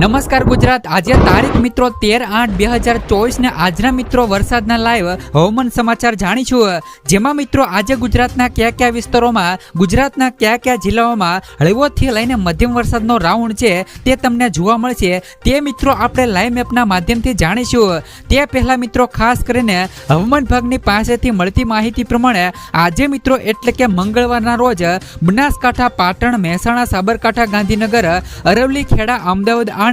નમસ્કાર ગુજરાત। આજે તારીખ મિત્રો 13/8/2024 ને આજના મિત્રો વરસાદના લાઈવ હવામાન સમાચાર જાણીશું। જેમાં મિત્રો આજે ગુજરાતના કયા વિસ્તારોમાં, ગુજરાતના કયા જિલ્લાઓમાં હળવોથી લઈને મધ્યમ વરસાદનો રાઉન્ડ છે તે તમને જોવા મળશે, તે મિત્રો આપણે લાઈવ મેપના માધ્યમથી જાણીશું। તે પહેલા મિત્રો ખાસ કરીને હવામાન વિભાગની પાસેથી મળતી માહિતી પ્રમાણે આજે મિત્રો એટલે કે મંગળવારના રોજ બનાસકાંઠા, પાટણ, મહેસાણા, સાબરકાંઠા, ગાંધીનગર, અરવલ્લી, ખેડા, અમદાવાદ, આણંદ,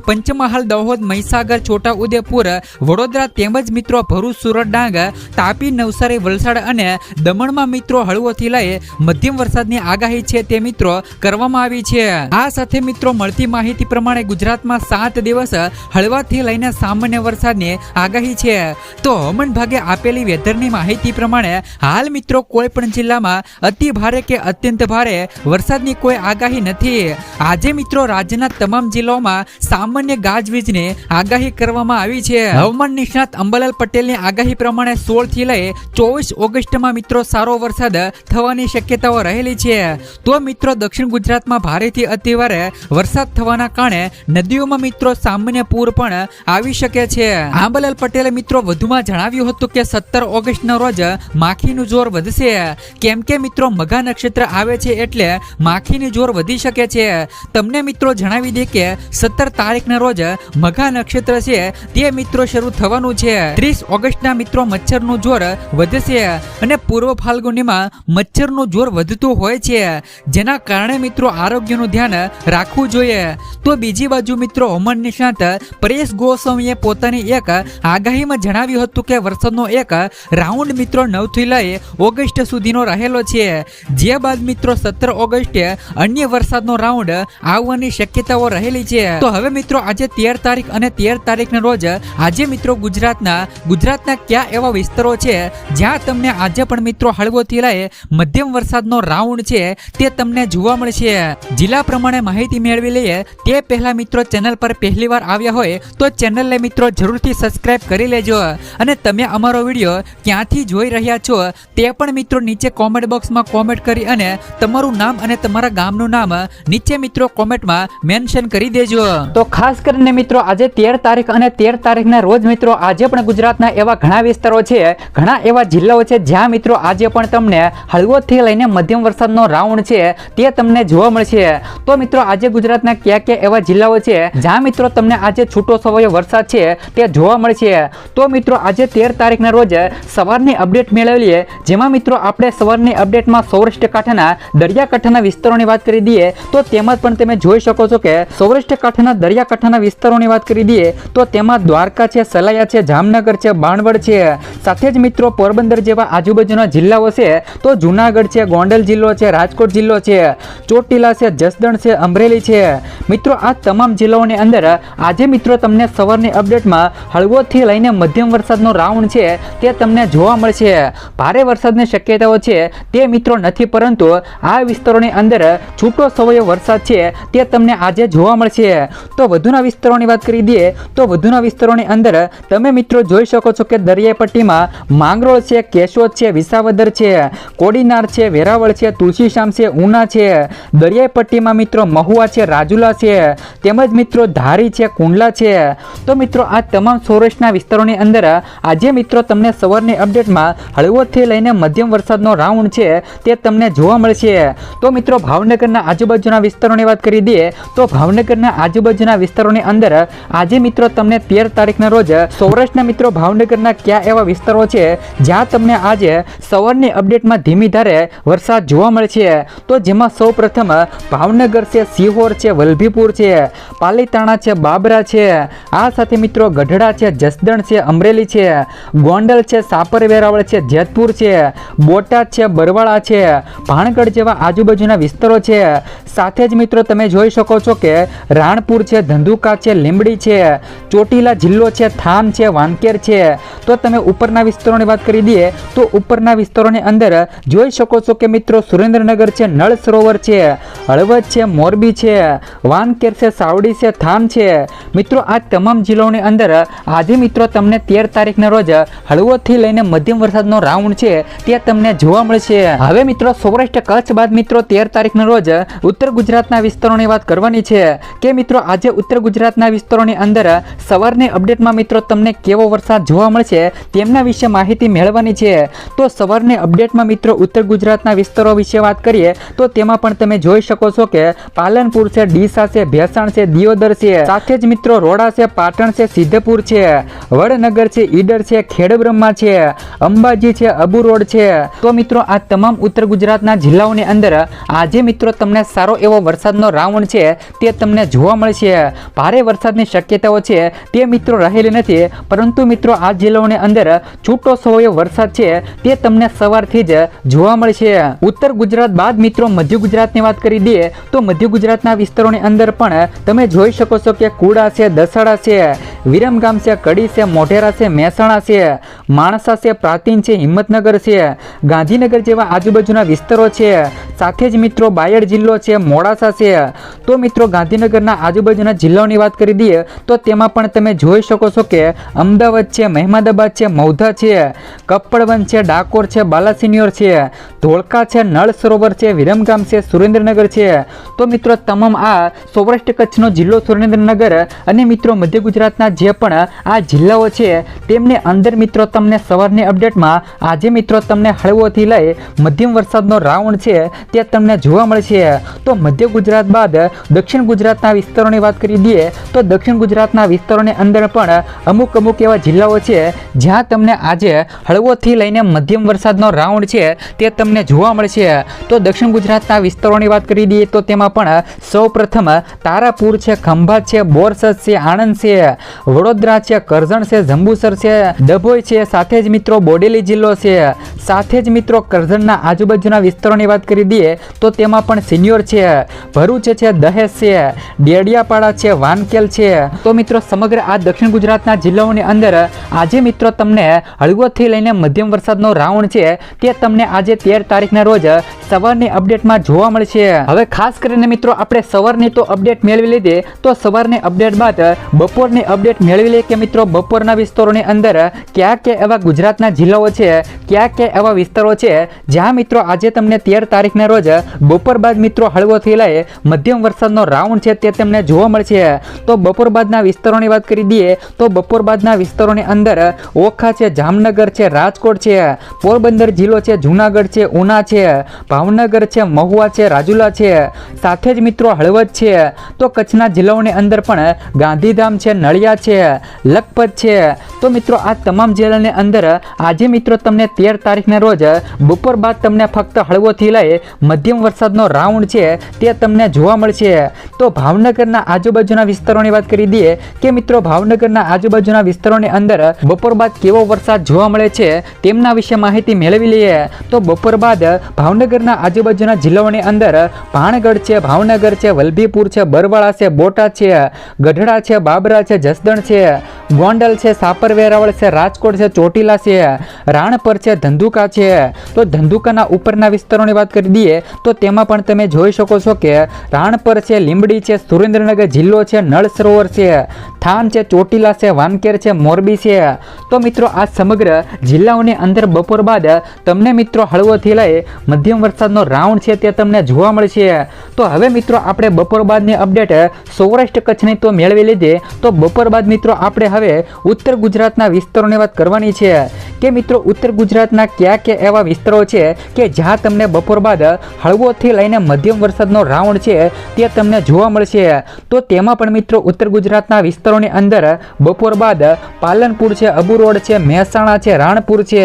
પંચમહાલ, દાહોદ, મહીસાગર, છોટા ઉદેપુર, વડોદરા તેમજ મિત્રો ભરૂચ, સુરત, ડાંગ, તાપી, નવસારી, વલસાડ અને દમણમાં મિત્રો હળવોથી લઈ મધ્યમ વરસાદની આગાહી છે તે મિત્રો કરવામાં આવી છે। આ સાથે મિત્રો મળતી માહિતી પ્રમાણે ગુજરાતમાં 7 દિવસ હળવાથી લઈને સામાન્ય વરસાદની આગાહી છે। તો હવામાન વિભાગે આપેલી વેધરની માહિતી પ્રમાણે હાલ મિત્રો કોઈ પણ જિલ્લામાં અતિ ભારે કે અત્યંત ભારે વરસાદની કોઈ આગાહી નથી। આજે મિત્રો રાજ્યના તમામ જિલ્લાઓમાં સામાન્ય ગાજવીજની આગાહી કરવામાં આવી છે। હવામાન નિષ્ણાત અંબાલાલ પટેલની આગાહી પ્રમાણે 16 થી લઈ 24 ઓગસ્ટમાં મિત્રો સારો વરસાદ થવાની શક્યતાઓ રહેલી છે। તો મિત્રો દક્ષિણ ગુજરાતમાં ભારેથી અતિભારે વરસાદ થવાના કારણે નદીઓમાં મિત્રો સામાન્ય પૂર પણ આવી શકે છે। અંબાલાલ પટેલે મિત્રો વધુમાં જણાવ્યું હતું કે 17 ઓગસ્ટના રોજ માખીનું જોર વધશે, કેમ કે મિત્રો મઘા નક્ષત્ર આવે છે એટલે માખીનું જોર વધી શકે છે। તમને મિત્રો જણાવી દે કે 17 તારીખના રોજ મઘા નક્ષત્ર છે તે મિત્રો શરૂ થવાનું છે। 30 ઓગસ્ટના મિત્રો મચ્છરનું જોર વધશે અને પૂર્વ ફાલ્ગુનીમાં મચ્છરનું જોર વધતું હોય છે, જેના કારણે મિત્રો આરોગ્યનું ધ્યાન રાખવું જોઈએ। તો બીજી બાજુ મિત્રો હવામાન નિષ્ણાત પરેશ ગોસ્વામીએ પોતાની એક આગાહીમાં જણાવ્યું હતું કે વરસાદનો એક રાઉન્ડ મિત્રો 9 થી લઈ ઓગસ્ટ સુધીનો રહેલો છે, જે બાદ મિત્રો 17 ઓગસ્ટે અન્ય વરસાદનો રાઉન્ડ આવવાની શક્યતાઓ રહેલી છે। તો હવે મિત્રો આજે 13 તારીખ અને 13 તારીખના રોજ આજે મિત્રો ગુજરાતના કયા એવા વિસ્તારો છે જ્યાં તમને આજે પણ મિત્રો હળવોથી લઈ મધ્યમ વરસાદનો રાઉન્ડ છે તે તમને જોવા મળશે। જિલ્લા પ્રમાણે માહિતી મેળવી લઈએ તે પહેલા મિત્રો ચેનલ પર પહેલીવાર આવ્યા હોય તો ચેનલને મિત્રો જરૂરથી સબસ્ક્રાઇબ કરી લેજો અને તમે અમારો વિડીયો ક્યાંથી જોઈ રહ્યા છો તે પણ મિત્રો નીચે કોમેન્ટ બોક્સમાં કોમેન્ટ કરી અને તમારું નામ અને તમારા ગામનું નામ નીચે મિત્રો કોમેન્ટમાં મેન્શન કરી દેજો। તો ખાસ કરીને મિત્રો આજે 13 તારીખ અને 13 તારીખના રોજ મિત્રો આજે પણ ગુજરાતના એવા ઘણા વિસ્તારો છે, ઘણા એવા જિલ્લાઓ છે જ્યાં મિત્રો આજે પણ તમને હળવોથી લઈને મધ્યમ વરસાદનો રાઉન્ડ છે તે તમને જોવા મળશે। તો મિત્રો આજે ગુજરાતના કયા એવા જિલ્લાઓ છે જ્યાં મિત્રો તમને આજે છૂટો છવાયો વરસાદ છે તે જોવા મળશે। તો મિત્રો આજે 13 તારીખના રોજ સવારની અપડેટ મેળવીએ, જેમાં મિત્રો આપણે સવારની અપડેટમાં સૌરાષ્ટ્ર કાંઠાના દરિયાકાંઠાના વિસ્તારોની વાત કરી દઈએ તો તેમાં પણ તમે જોઈ શકો છો કે સૌરાષ્ટ્ર કાંઠાના દરિયાકાંઠાના વિસ્તારોની વાત કરી દઈએ તો તેમાં દ્વારકા છે, સલાયા છે, જામનગર છે, બાણવડ છે, સાથે જ મિત્રો પોરબંદર જેવા આજુબાજુના જિલ્લાઓ છે તો જુનાગઢ છે, ગોંડલ જિલ્લો છે, રાજકોટ જિલ્લો છે, ચોટીલા છે, જસદણ છે, અમરેલી છે। મિત્રો આ તમામ જિલ્લાઓની અંદર આજે મિત્રો તમને સવારની અપડેટમાં હળવોથી લઈને મધ્યમ વરસાદનો રાઉન્ડ છે તે તમને જોવા મળશે। ભારે વરસાદની શક્યતાઓ છે તે મિત્રો નથી, પરંતુ આ વિસ્તારોની અંદર છૂટો છવાયો વરસાદ છે તે તમને આજે જોવા મળશે। તો વધુના વિસ્તારોની વાત કરી દઈએ તો વધુના વિસ્તારોની અંદર તમે મિત્રો જોઈ શકો છો કે દરિયાઈ પટ્ટીમાં માંગરોળ છે, કેશોદ છે, વિસાવદર છે, કોડીનાર છે, વેરાવળ છે, તુલસીશ્યામ છે, ઉના છે, દરિયાઈ પટ્ટીમાં મિત્રો મહુવા છે, રાજુલા છે, તેમજ મિત્રો ધારી છે, કુંડલા છે। તો મિત્રો આ તમામ સૌરાષ્ટ્રના વિસ્તારોની અંદર આજે મિત્રો તમને સવારની અપડેટમાં હળવોથી લઈને મધ્યમ વરસાદનો રાઉન્ડ છે તે તમને જોવા મળશે। તો મિત્રો ભાવનગરના આજુબાજુના વિસ્તારોની વાત કરી દઈએ તો ભાવનગરના આજુબાજુના વિસ્તારોની અંદર આજે મિત્રો તમને 13 તારીખના રોજ સૌરાષ્ટ્રના મિત્રો ભાવનગરના કયા એવા વિસ્તારો છે જ્યાં તમને આજે સવારની અપડેટમાં ધીમી ધારે વરસાદ જોવા મળશે। તો જેમાં સૌ પ્રથમ ભાવનગર છે, સિહોર છે, વલભીપુર છે, પાલીતાણા છે, બાબરા છે, આ સાથે મિત્રો ગઢડા છે, જસદણ છે, અમરેલી છે, ગોંડલ છે, સાપર વેરાવળ છે, જેતપુર છે, બોટાદ છે, બરવાળા છે, ભાણગઢ જેવા આજુબાજુના વિસ્તારો છે। સાથે જ મિત્રો તમે જોઈ શકો છો કે રાણપુર છે, ધંધુકા છે, લીંબડી છે, ચોટીલા જિલ્લો છે, થાન છે, વાનકેર છે। તો તમે ઉપરના વિસ્તારોની વાત કરી દઈએ તો ઉપરના વિસ્તારોની અંદર જોઈ શકો છો કે મિત્રો સુરેન્દ્રનગર છે, નળ સરોવર છે, હળવદ છે, મોરબી છે, વાનકેર છે, સાવડી છે, થાન છે। મિત્રો આ તમામ જિલ્લાઓની અંદર આજે મિત્રો તમને 13 તારીખના રોજ હળવોથી લઈને મધ્યમ વરસાદનો રાઉન્ડ છે તે તમને જોવા મળશે। હવે મિત્રો સૌરાષ્ટ્ર કચ્છ બાદ મિત્રો 13 તારીખના રોજ ઉત્તર ગુજરાતના વિસ્તારોની વાત કરવાની છે કે મિત્રો મિત્રો આજે ઉત્તર ગુજરાતના વિસ્તારોની અંદર સવારની અપડેટમાં મિત્રો તમને કેવો વરસાદ જોવા મળશે તેમના વિશે માહિતી મેળવવાની છે. તો સવારની અપડેટમાં મિત્રો ઉત્તર ગુજરાતના વિસ્તારો વિશે વાત કરીએ તો તેમાં પણ તમે જોઈ શકો છો કે પાલનપુર છે, ડીસા છે, ભેસાણ છે, દિયોદર છે, સાથે જ મિત્રો રોડા છે, પાટણ છે, સિદ્ધપુર છે, વડનગર છે, ઈડર છે, ખેડબ્રહ્મા છે, અંબાજી છે, અબુ રોડ છે. તો મિત્રો આ તમામ ઉત્તર ગુજરાતના જિલ્લાઓની અંદર આજે મિત્રો તમને સારો એવો વરસાદનો રાઉન્ડ છે તે તમને જોવા મળશે. ભારે વરસાદની શક્યતાઓ છે તે મિત્રો રહેલી નથી, પરંતુ મિત્રો આ જિલ્લાઓની અંદર છૂટો છવાયો વરસાદ છે તે તમને સવારથી જ જોવા મળશે. ઉત્તર ગુજરાત બાદ મિત્રો મધ્ય ગુજરાતની વાત કરી દઈએ તો મધ્ય ગુજરાતના વિસ્તારોની અંદર પણ તમે જોઈ શકો છો કે કુડા છે, દસાડા છે, વિરમગામ છે, કડી છે, મોઢેરા છે, મહેસાણા છે, માણસા છે, પ્રાચીન છે, હિંમતનગર છે, ગાંધીનગર જેવા આજુબાજુના વિસ્તારો છે. સાથે જ મિત્રો બાયડ જિલ્લો છે, મોડાસા છે. તો મિત્રો ગાંધીનગરના આજુબાજુના જિલ્લાઓની વાત કરી દઈએ તો તેમાં પણ તમે જોઈ શકો છો કે અમદાવાદ છે, મહેમદાબાદ છે, મૌધા છે, કપ્પડવંત છે, ડાકોર છે, બાલાસિનોર છે, ધોળકા છે, નળ સરોવર છે, વિરમગામ છે, સુરેન્દ્રનગર છે. તો મિત્રો તમામ આ સૌરાષ્ટ્ર કચ્છનો જિલ્લો સુરેન્દ્રનગર અને મિત્રો મધ્ય ગુજરાતના જે પણ આ જિલ્લાઓ છે તેમની અંદર મિત્રો તમને સવારની અપડેટમાં આજે મિત્રો તમને હળવોથી લઈ મધ્યમ વરસાદનો રાઉન્ડ છે તે તમને જોવા મળશે. તો મધ્ય ગુજરાત બાદ દક્ષિણ ગુજરાતના વિસ્તારોની વાત કરી દઈએ તો દક્ષિણ ગુજરાતના વિસ્તારોની અંદર પણ અમુક એવા જિલ્લાઓ છે જ્યાં તમને આજે હળવોથી લઈને મધ્યમ વરસાદનો રાઉન્ડ છે તે તમને જોવા મળશે. તો દક્ષિણ ગુજરાતના વિસ્તારોની વાત કરી દઈએ તો તેમાં પણ સૌપ્રથમ તારાપુર છે, ખંભાત છે, બોરસદ છે, આણંદ છે, વડોદરા છે, કરજણ છે, જંબુસર છે, ડભોઈ છે, સાથે જ મિત્રો બોડેલી જિલ્લો છે. સાથે જ મિત્રો કરજણના આજુબાજુના વિસ્તારોની વાત કરી દઈએ તો તેમાં પણ સિનિયોર છે, ભરૂચ છે, દહેજ છે, ડેડિયાપાડા છે, વાનકેલ છે. તો મિત્રો સમગ્ર આ દક્ષિણ ગુજરાતના જિલ્લાઓની અંદર આજે મિત્રો તમને હળવોથી લઈને મધ્યમ વરસાદનો રાઉન્ડ છે તે તમને આજે 13 તારીખના રોજ સવારની અપડેટમાં જોવા મળશે. હવે ખાસ કરીને મિત્રો આપણે સવારની તો અપડેટ મેળવી લીધી, તો સવારની અપડેટ બાદ બપોરની અપડેટ મેળવી લઈએ કે મિત્રો બપોરના વિસ્તારોની અંદર ક્યાં એવા ગુજરાતના જિલ્લાઓ છે, ક્યાં એવા વિસ્તારો છે જ્યાં મિત્રો આજે તમને 13 તારીખના રોજ બપોર બાદ મિત્રો હળવોથી લઈ મધ્યમ વરસાદનો રાઉન્ડ છે તે તમને જોવા મળશે. તો બપોર બાદના વિસ્તારોની વાત કરી દઈએ તો બપોર બાદના વિસ્તારોની અંદર ઓખા છે, જામનગર છે, રાજકોટ છે, પોરબંદર જિલ્લો છે, જૂનાગઢ છે, ઉના છે, ભાવનગર છે, મહુવા છે, રાજુલા છે, સાથે જ મિત્રો હળવદ છે. તો કચ્છના જિલ્લાઓની અંદર પણ ગાંધીધામ છે, નળિયા છે, લખપત છે. તો મિત્રો આ તમામ જિલ્લાની અંદર આજે મિત્રો તમને 13 તારીખના રોજ બપોર બાદ તમને ફક્ત હળવોથી લઈ મધ્યમ વરસાદનો રાઉન્ડ છે તે તમને જોવા મળશે. તો ભાવનગરના આજુબાજુના વિસ્તારોની વાત કરી દઈએ કે મિત્રો ભાવનગરના આજુબાજુના વિસ્તારોની અંદર બપોર બાદ કેવો વરસાદ જોવા મળે છે તેમના વિશે માહિતી મેળવી લઈએ. તો બપોર બાદ ભાવનગરના આજુબાજુના જિલ્લાઓની અંદર ભાણગઢ છે, ભાવનગર છે, વલભીપુર છે, બરવાળા છે, બોટાદ છે, ગઢડા છે, બાબરા છે, જસદણ છે, ગોંડલ છે, સાપર વેરાવળ છે, રાજકોટ છે, ચોટીલા છે, રાણપર છે, ધંધુકા છે. તો ધંધુકાના ઉપરના વિસ્તારોની વાત કરી દઈએ તો તેમાં પણ તમે જોઈ શકો છો કે રાણપર છે, લીંબડી છે, સુરેન્દ્રનગર જિલ્લો છે, નળ સરોવર છે, થાન છે, ચોટીલા છે, વાનકેર છે, મોરબી છે. તો મિત્રો આ સમગ્ર જિલ્લાઓની અંદર બપોર બાદ તમને મિત્રો હળવોથી લઈ મધ્યમ વરસાદનો રાઉન્ડ છે તે તમને જોવા મળશે. તો હવે મિત્રો આપણે બપોર બાદની અપડેટ સૌરાષ્ટ્ર કચ્છની તો મેળવી લીધી, તો બપોર બાદ મિત્રો આપણે હવે ઉત્તર ગુજરાતના વિસ્તારોની વાત કરવાની છે કે મિત્રો ઉત્તર ગુજરાતના કયા એવા વિસ્તારો છે કે જ્યાં તમને બપોર બાદ હળવોથી લઈને મધ્યમ વરસાદનો રાઉન્ડ છે તે તમને જોવા મળશે. તો તેમાં પણ મિત્રો ઉત્તર ગુજરાતના વિસ્તારોની અંદર બપોર બાદ પાલનપુર છે, અબુ રોડ છે, મહેસાણા છે, રાણપુર છે,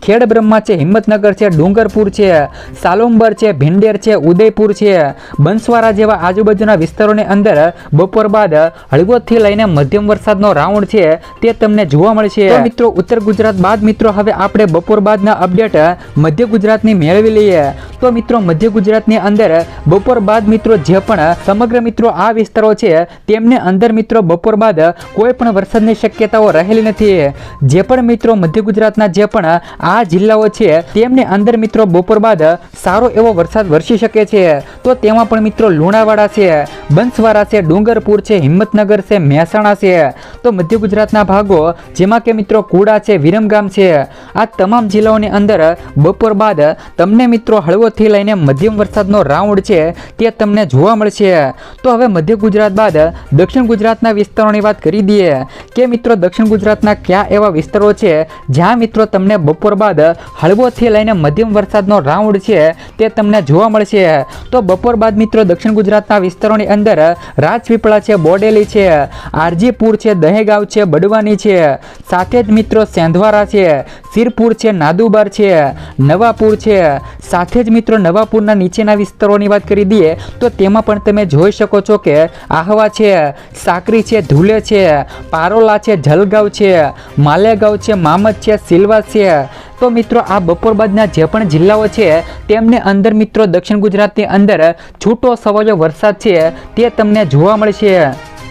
ખેડબ્રહ્મા છે, હિંમતનગર છે, ડુંગરપુર છે, સાલુંબર છે, ભીંડેર છે, ઉદયપુર છે, બંસવાડા જેવા આજુબાજુના વિસ્તારોની અંદર બપોર બાદ હળવોથી લઈને મધ્યમ વરસાદનો રાઉન્ડ છે તે તમને જોવા મળશે. તો મિત્રો ઉત્તર ગુજરાત બાદ મિત્રો હવે આપણે બપોર બાદના અપડેટ મધ્ય ગુજરાતની મેળવી લઈએ. તો મિત્રો મધ્ય ગુજરાતની અંદર બપોર બાદ મિત્રો જે પણ સમગ્ર મિત્રો આ વિસ્તારો છે તેમની અંદર મિત્રો બપોર બાદ કોઈ પણ વરસાદની શક્યતાઓ રહેલી નથી. જે પણ મિત્રો મધ્ય ગુજરાતના જે પણ આ જિલ્લાઓ છે તેમની અંદર મિત્રો બપોર બાદ સારો એવો વરસાદ વરસી શકે છે. તો તેમાં પણ મિત્રો લુણાવાડા છે, બંસવાડા છે, ડુંગરપુર છે, હિંમતનગર છે, મહેસાણા છે. તો મધ્ય ગુજરાતના ભાગો જેમાં કે મિત્રો કુડા છે, વિરમગામ છે, છે। આ તમામ જિલ્લાઓની અંદર બપોર બાદ તમને મિત્રો હળવોથી લઈને મધ્યમ વરસાદનો રાઉન્ડ છે તે તમને જોવા મળશે। તો હવે મધ્ય ગુજરાત બાદ દક્ષિણ ગુજરાતના વિસ્તારોની વાત કરી દઈએ કે મિત્રો દક્ષિણ ગુજરાતના કયા એવા વિસ્તારો છે જ્યાં મિત્રો તમને બપોર બાદ હળવોથી લઈને મધ્યમ વરસાદનો રાઉન્ડ છે તે તમને જોવા મળશે। તો બપોર બાદ મિત્રો દક્ષિણ ગુજરાતના વિસ્તારોની અંદર રાજપીપળા છે, બોડેલી છે, આરજીપુર છે, દહેગાંવ છે, બડવાની છે, સાથે જ મિત્રો સેંધવારા છે, સિરપુર છે, નાદુબાર છે, નવાપુર છે, સાથે જ મિત્રો નવાપુરના નીચેના વિસ્તારોની વાત કરી દઈએ તો તેમાં પણ તમે જોઈ શકો છો કે આહવા છે, સાકરી છે, ધુલે છે, પારોલા છે, જલગાંવ છે, માલેગાંવ છે, મામદ છે, સિલવાસ છે। તો મિત્રો આ બપોર બાદના જે પણ જિલ્લાઓ છે તેમને અંદર મિત્રો દક્ષિણ ગુજરાતની અંદર છૂટો છવાયો વરસાદ છે તે તમને જોવા મળશે।